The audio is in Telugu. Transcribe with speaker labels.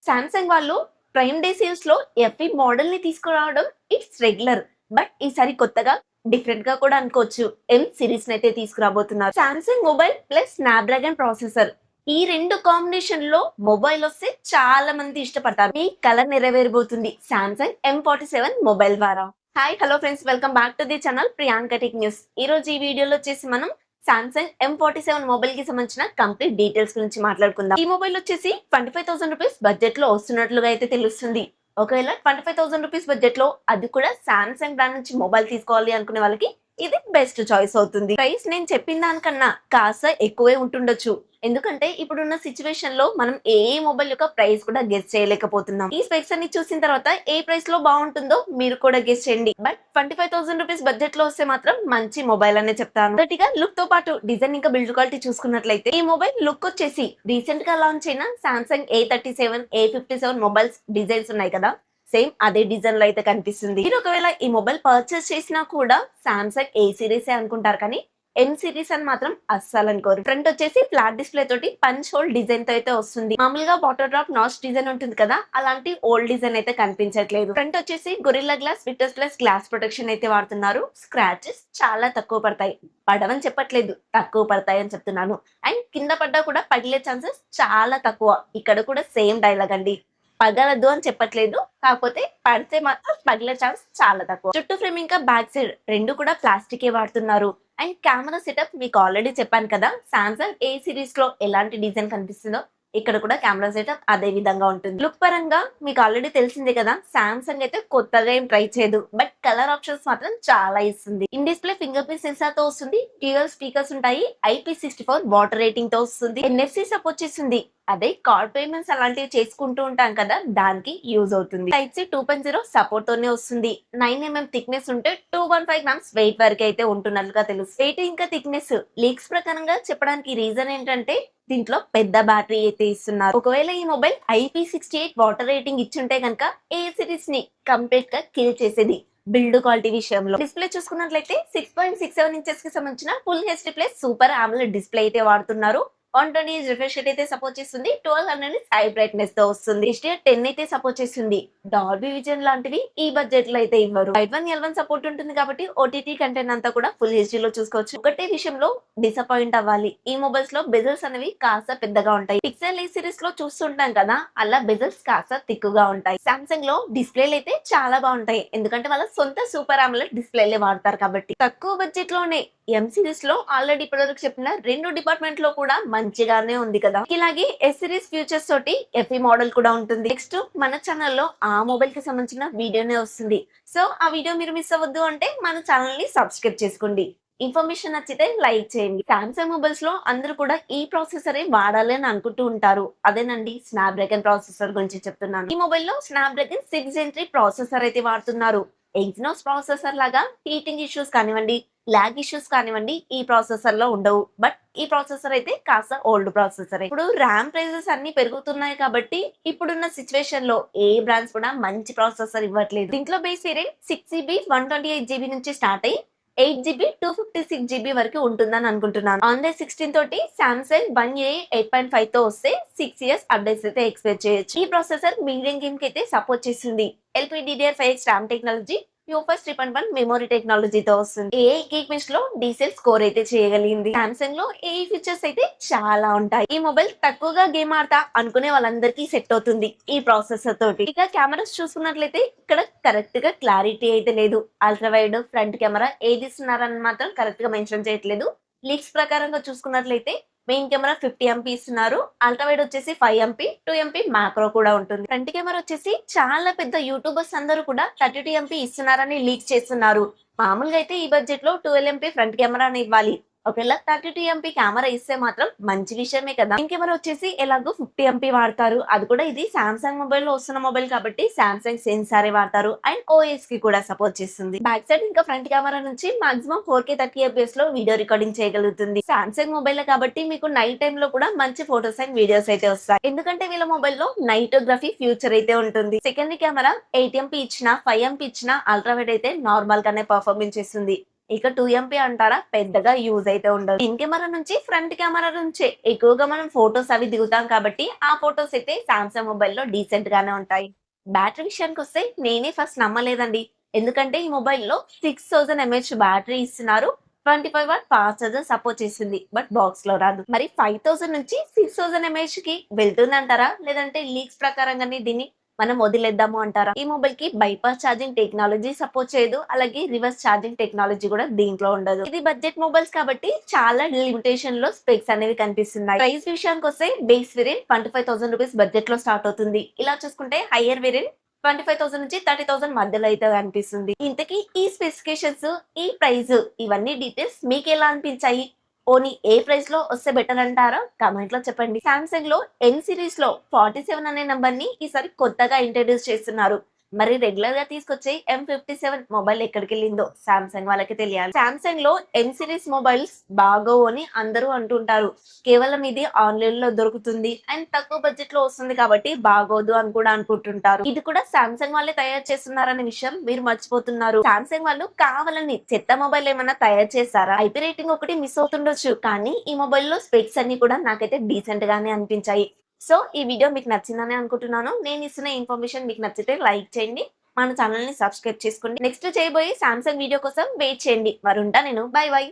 Speaker 1: సామ్సంగ్ వాళ్ళు ప్రైమ్ డే సేల్స్ లో ఎఫ్ఈ మోడల్ ని తీసుకురావడం ఇట్స్ రెగ్యులర్. బట్ ఈసారి కొత్తగా డిఫరెంట్ గా కూడా అనుకోవచ్చు. ఎం సిరీస్ అయితే తీసుకురాబోతున్నారు. Samsung mobile plus Snapdragon processor, ఈ రెండు కాంబినేషన్ లో మొబైల్ వస్తే చాలా మంది ఇష్టపడతారు. ఈ కలర్ నెరవేరబోతుంది సామ్సంగ్ M47 మొబైల్ ద్వారా. Hi hello friends, welcome back to the channel Priyanka tech news. ఈ రోజు ఈ వీడియోలో వచ్చేసి మనం సామ్సంగ్ M47 మొబైల్ కి సంబంధించిన కంప్లీట్ డీటెయిల్స్ గురించి మాట్లాడుకుందాం. ఈ మొబైల్ వచ్చేసి 25,000 రూపీస్ బడ్జెట్ లో వస్తున్నట్లుగా అయితే తెలుస్తుంది. ఒకవేళ 25,000 రూపీస్ బడ్జెట్ లో అది కూడా సామ్సంగ్ బ్రాండ్ నుంచి మొబైల్ తీసుకోవాలి అనుకునే వాళ్ళకి ఇది బెస్ట్ చాయిస్ అవుతుంది. ప్రైస్ నేను చెప్పిన దానికన్నా కాస్త ఎక్కువే ఉంటుండొచ్చు. ఎందుకంటే ఇప్పుడున్న సిచ్యువేషన్ లో మనం ఏ మొబైల్ యొక్క ప్రైస్ కూడా గెస్ చేయలేకపోతున్నాం. ఈ స్పెక్స్ అన్ని చూసిన తర్వాత ఏ ప్రైస్ లో బాగుంటుందో మీరు కూడా గెస్ చేయండి. బట్ 25,000 రూపీస్ బడ్జెట్ లో వస్తే మాత్రం మంచి మొబైల్ అనే చెప్తాను. మొదటిగా లుక్ తో పాటు డిజైన్ ఇంకా బిల్డ్ క్వాలిటీ చూసుకున్నట్లయితే ఈ మొబైల్ లుక్ వచ్చేసి రీసెంట్ గా లాంచ్ అయిన Samsung A37, A57 mobiles designs ఉన్నాయి కదా, సేమ్ అదే డిజైన్ లో అయితే కనిపిస్తుంది. మీరు ఒకవేళ ఈ మొబైల్ పర్చేస్ చేసినా కూడా సామ్సంగ్ ఏ సిరీస్ అనుకుంటారు, కానీ ఎం సిరీస్ అని మాత్రం అస్సలు అనుకోరు. ఫ్రంట్ వచ్చేసి ఫ్లాట్ డిస్ప్లే తోటి పంచ్ హోల్ డిజైన్ తో అయితే వస్తుంది. మామూలుగా వాటర్ డ్రాప్ నాచ్ డిజైన్ ఉంటుంది కదా, అలాంటి ఓల్డ్ డిజైన్ అయితే కనిపించట్లేదు. ఫ్రంట్ వచ్చేసి గొరిల్లా గ్లాస్ విటర్స్ ప్లస్ గ్లాస్ ప్రొటెక్షన్ అయితే వాడుతున్నారు. స్క్రాచెస్ చాలా తక్కువ పడతాయి. పడవని చెప్పట్లేదు, తక్కువ పడతాయి అని చెప్తున్నాను. అండ్ కింద పడ్డా కూడా పగిలే ఛాన్సెస్ చాలా తక్కువ. ఇక్కడ కూడా సేమ్ డైలాగ్ అండి, పగలదు అని చెప్పట్లేదు, కాకపోతే పడితే మాత్రం పగిలే ఛాన్స్ చాలా తక్కువ. చుట్టూ ఫ్రేమ్ ఇంకా బ్యాక్ సైడ్ రెండు కూడా ప్లాస్టిక్ వాడుతున్నారు. అండ్ కెమెరా సెటప్ మీకు ఆల్రెడీ చెప్పాను కదా, సామ్సంగ్ ఏ సిరీస్ లో ఎలాంటి డిజైన్ కనిపిస్తుందో ఇక్కడ కూడా కెమెరా సెటప్ అదే విధంగా ఉంటుంది. లుక్ పరంగా మీకు ఆల్రెడీ తెలిసిందే కదా, సామ్సంగ్ అయితే కొత్తగా ఏం ట్రై చేయదు, బట్ కలర్ ఆప్షన్స్ మాత్రం చాలా ఇస్తుంది. In display finger print censor తో వస్తుంది. డ్యూయల్ స్పీకర్స్ ఉంటాయి. IP64 వాటర్ రేటింగ్ తో వస్తుంది. NFC సపోర్ట్ చేస్తుంది. అదే కార్డ్ పేమెంట్స్ అలాంటివి చేసుకుంటూ ఉంటాం కదా, దానికి యూజ్ అవుతుంది. టైప్ సి 2.0 సపోర్ట్ తోనే వస్తుంది. 9mm థిక్నెస్ ఉంటే 215 గ్రామ్స్ వెయిట్ వరకు అయితే ఉంటున్నట్లుగా తెలుసు. వెయిట్ ఇంకా థిక్నెస్ లీక్స్ ప్రకారంగా చెప్పడానికి రీజన్ ఏంటంటే దీంట్లో పెద్ద బ్యాటరీ అయితే ఇస్తున్నారు. ఒకవేళ ఈ మొబైల్ IP68 వాటర్ రేటింగ్ ఇచ్చుంటే కనుక ఏ సిరీస్ ని కంప్లీట్ గా కిల్ చేసేది. బిల్డ్ క్వాలిటీ విషయంలో డిస్ప్లే చూసుకున్నట్లయితే 6.67 ఇంచెస్ కి సంబంధించిన full HD plus super AMOLED display అయితే వాడుతున్నారు. 120 రిఫ్రెష్ రేట్ అయితే సపోర్ట్ చేస్తుంది. 1200 హై బ్రైట్నెస్ తో వస్తుంది. HDR10 అయితే సపోర్ట్ చేస్తుంది. డాల్బీ విజన్ లాంటివి ఈ బడ్జెట్ లో అయితే ఇవ్వరు. 5.1 సపోర్ట్ ఉంటుంది కాబట్టి OTT కంటెంట్ అంతా కూడా ఫుల్ హెచ్డీ లో చూసుకోవచ్చు. ఒకటే విషయంలో డిసప్పాయింట్ అవ్వాలి, ఈ మొబైల్స్ లో బెజల్స్ అనేవి కాస్త పెద్దగా ఉంటాయి. పిక్సెల్ ఏ సిరీస్ లో చూస్తుంటాం కదా, అలా బెజల్స్ కాస్త తిక్కుగా ఉంటాయి. సామ్సంగ్ లో డిస్ప్లేలు అయితే చాలా బాగుంటాయి, ఎందుకంటే వాళ్ళ సొంత సూపర్ AMOLED డిస్ప్లేలే వాడతారు కాబట్టి. తక్కువ బడ్జెట్ లోనే ఎం సిరీస్ లో ఆల్రెడీ ఇప్పటివరకు చెప్పిన రెండు డిపార్ట్మెంట్ లో కూడా మంచిగానే ఉంది కదా. ఇలాగే ఎస్ సిరీస్ ఫ్యూచర్స్ తోటి ఎఫ్ఈ మోడల్ కూడా ఉంటుంది. నెక్స్ట్ మన ఛానల్లో ఆ మొబైల్ కి సంబంధించిన వీడియోనే వస్తుంది. సో ఆ వీడియో మీరు మిస్ అవ్వద్దు అంటే మన ఛానల్ ని సబ్స్క్రైబ్ చేసుకోండి. ఇన్ఫర్మేషన్ నచ్చితే లైక్ చేయండి. సామ్సంగ్ మొబైల్స్ లో అందరూ కూడా ఈ ప్రాసెసరే వాడాలి అని అనుకుంటూ ఉంటారు. అదేనండి స్నాప్డ్రాగన్ ప్రాసెసర్ గురించి చెప్తున్నాను. ఈ మొబైల్ లో స్నాప్డ్రాగన్ 6 Gen 3 ప్రాసెసర్ అయితే వాడుతున్నారు. ఎగ్జినోస్ ప్రాసెసర్ లాగా హీటింగ్ ఇష్యూస్ కానివ్వండి, లాగ్ ఇష్యూస్ కానివ్వండి ఈ ప్రాసెసర్ లో ఉండవు. బట్ ఈ ప్రాసెసర్ అయితే కాస్త ఓల్డ్ ప్రాసెసర్. ఇప్పుడు ర్యామ్ ప్రైజెస్ అన్ని పెరుగుతున్నాయి కాబట్టి ఇప్పుడున్న సిచ్యువేషన్ లో ఏ బ్రాండ్స్ కూడా మంచి ప్రాసెసర్ ఇవ్వట్లేదు. దీంట్లో బేస్ వేరియంట్ 6GB 128GB నుంచి స్టార్ట్ అయ్యి 8GB 256GB వరకు ఉంటుందని అనుకుంటున్నాను. ఆన్ డే 16 తోటి సామ్సంగ్ 1A 8.5 తో వస్తే 6 years అప్డేట్స్ అయితే ఎక్స్పెక్ట్ చేయొచ్చు. ఈ ప్రాసెసర్ మీడియం గేమ్ కి అయితే సపోర్ట్ చేస్తుంది. LPDDR5X RAM technology, UFS 3.1 memory టెక్నాలజీతో వస్తుంది. ఏ గీక్విన్స్ లో డీసెల్ స్కోర్ అయితే చేయగలిగింది. సామ్సంగ్ లో ఏ ఫీచర్స్ అయితే చాలా ఉంటాయి. ఈ మొబైల్ తక్కువగా గేమ్ ఆడతా అనుకునే వాళ్ళందరికీ సెట్ అవుతుంది ఈ ప్రాసెసర్ తోటి. ఇక కెమెరాస్ చూసుకున్నట్లయితే ఇక్కడ కరెక్ట్ గా క్లారిటీ అయితే లేదు. అల్ట్రా వైడ్ ఫ్రంట్ కెమెరా ఏది ఇస్తున్నారని మాత్రం కరెక్ట్ గా మెన్షన్ చేయట్లేదు. లీక్స్ ప్రకారంగా చూసుకున్నట్లయితే మెయిన్ కెమెరా 50MP ఇస్తున్నారు. అల్ట్రా వైడ్ వచ్చేసి 5MP, 2MP మ్యాక్రో కూడా ఉంటుంది. ఫ్రంట్ కెమెరా వచ్చేసి చాలా పెద్ద యూట్యూబర్స్ అందరూ కూడా 32MP ఇస్తున్నారని లీక్ చేస్తున్నారు. మామూలుగా అయితే ఈ బడ్జెట్ లో 12MP ఫ్రంట్ కెమెరా అని ఇవ్వాలి. ఒకవేళ 32MP కెమెరా ఇస్తే మాత్రం మంచి విషయమే కదా. మెయిన్ కెమెరా వచ్చేసి ఎలాగో 50MP వాడతారు. అది కూడా ఇది సామ్సంగ్ మొబైల్ లో వస్తున్న మొబైల్ కాబట్టి సామ్సంగ్ సెన్సారే వాడతారు. అండ్ OS కి కూడా సపోర్ట్ చేస్తుంది. బ్యాక్ సైడ్ ఇంకా ఫ్రంట్ కెమెరా నుంచి మాక్సిమం 4K 30fps లో వీడియో రికార్డింగ్ చేయగలుగుతుంది. సామ్సంగ్ మొబైల్ కాబట్టి మీకు నైట్ టైమ్ లో కూడా మంచి ఫోటోస్ అండ్ వీడియోస్ అయితే వస్తాయి. ఎందుకంటే వీళ్ళ మొబైల్ లో నైటోగ్రఫీ ఫ్యూచర్ అయితే ఉంటుంది. సెకండరీ కెమెరా 8MP ఇచ్చిన 5MP ఇచ్చిన అల్ట్రా వైడ్ అయితే నార్మల్ గానే పర్ఫార్మెన్స్ చేస్తుంది. ఇక 2 ఎంపీ అంటారా, పెద్దగా యూజ్ అయితే ఉండదు. ఇన్ కెమెరా నుంచి ఫ్రంట్ కెమెరా నుంచే ఎక్కువగా మనం ఫోటోస్ అవి దిగుతాం కాబట్టి ఆ ఫోటోస్ అయితే సామ్సంగ్ మొబైల్‌లో డీసెంట్ గానే ఉంటాయి. బ్యాటరీ విషయానికొస్తే నేనే ఫస్ట్ నమ్మలేదండి. ఎందుకంటే ఈ మొబైల్‌లో 6000 ఎంఏహెచ్ బ్యాటరీ ఇస్తున్నారు. 25 వాట్ ఫాస్ట్ చార్జర్ సపోర్ట్ చేస్తుంది. బట్ బాక్స్‌లో రాదు. మరి 5000 నుంచి 6000 ఎంఏహెచ్‌కి వెళ్తుందంటారా? లేదంటే లీక్స్ ప్రకారంగానే దీన్ని మనం వదిలేద్దాము అంటారా? ఈ మొబైల్ కి బైపాస్ ఛార్జింగ్ టెక్నాలజీ సపోర్ట్ చేయదు. అలాగే రివర్స్ ఛార్జింగ్ టెక్నాలజీ కూడా దీంట్లో ఉండదు. ఇది బడ్జెట్ మొబైల్స్ కాబట్టి చాలా లిమిటేషన్ లో స్పెక్స్ అనేవి కనిపిస్తున్నాయి. ప్రైస్ విషయానికి వస్తే బేస్ వేరియంట్ 25,000 రూపీస్ బడ్జెట్ లో స్టార్ట్ అవుతుంది. ఇలా చూసుకుంటే హైయర్ వేరియంట్ 25,000 నుంచి 30,000 మధ్యలో అయితే కనిపిస్తుంది. ఇంతకీ ఈ స్పెసిఫికేషన్స్, ఈ ప్రైస్ ఇవన్నీ డీటెయిల్స్ మీకు ఎలా అనిపించాయి? పోనీ ఏ ప్రైస్ లో వస్తే బెటర్ అంటారా? కామెంట్ లో చెప్పండి. సామ్సంగ్ లో ఎన్ సిరీస్ లో 47 అనే నంబర్ ని ఈసారి కొత్తగా ఇంట్రడ్యూస్ చేస్తున్నారు. మరి రెగ్యులర్ గా తీసుకొచ్చే M57 మొబైల్ ఎక్కడికెళ్ళిందో సామ్సంగ్ వాళ్ళకి తెలియాలి. సామ్సంగ్ లో ఎం సిరీస్ మొబైల్స్ బాగోవు అని అందరూ అంటుంటారు. కేవలం ఇది ఆన్లైన్ లో దొరుకుతుంది అండ్ తక్కువ బడ్జెట్ లో వస్తుంది కాబట్టి బాగోదు అని కూడా అనుకుంటుంటారు. ఇది కూడా సామ్సంగ్ వాళ్ళే తయారు చేస్తున్నారనే విషయం మీరు మర్చిపోతున్నారు. సామ్సంగ్ వాళ్ళు కావాలని చెత్త మొబైల్ ఏమైనా తయారు చేస్తారా? ఐపీ రేటింగ్ ఒకటి మిస్ అవుతుండొచ్చు, కానీ ఈ మొబైల్ లో స్పెక్స్ అన్ని కూడా నాకైతే డీసెంట్ గానే అనిపించాయి. సో ఈ వీడియో మీకు నచ్చిందని అనుకుంటున్నాను. నేను ఇస్తున్న ఇన్ఫర్మేషన్ మీకు నచ్చితే లైక్ చేయండి. మన ఛానల్ ని సబ్స్క్రైబ్ చేసుకోండి. నెక్స్ట్ చేయబోయే సామ్సంగ్ వీడియో కోసం వెయిట్ చేయండి. మరి ఉంటా నేను. By by.